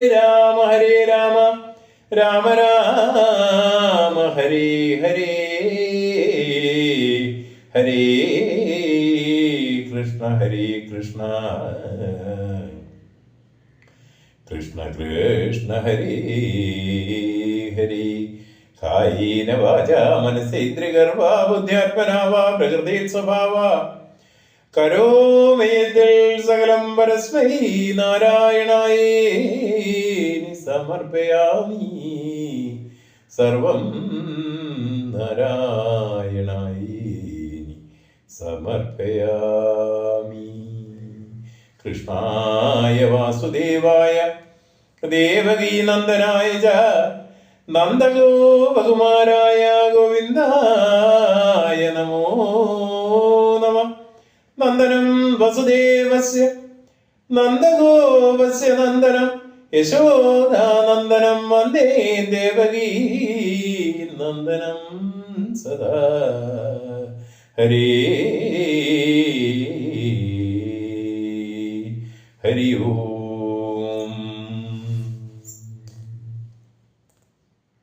രാമ ഹരേ രാമ രാമ രാമ ഹരേ ഹരേ ഹരേ കൃഷ്ണ ഹരേ കൃഷ്ണ കൃഷ്ണ കൃഷ്ണ ഹരേ ഹരേ കായേന വാചാ മനസേന്ദ്രിയഗർഭാ ബുദ്ധ്യാത്മനാ വാ പ്രകൃതി സ്വഭാവാ കരോമി സകലം പരസ്മൈ നാരായണായേതി സമർപ്പയാമി സർവം നാരായണായേതി സമർപ്പയാമി. കൃഷ്ണായ വാസുദേവായ ദേവകീ നന്ദനായ ച നന്ദഗോപകുമാരായ ഗോവിന്ദായ നമോ നമഃ. നന്ദനം വസുദേവസ്യ നന്ദഗോപസ്യ നന്ദനം യശോദാനന്ദനം വന്ദേ ദേവകീ നന്ദനം സദാ. ഹരേ ഹരി ഓം.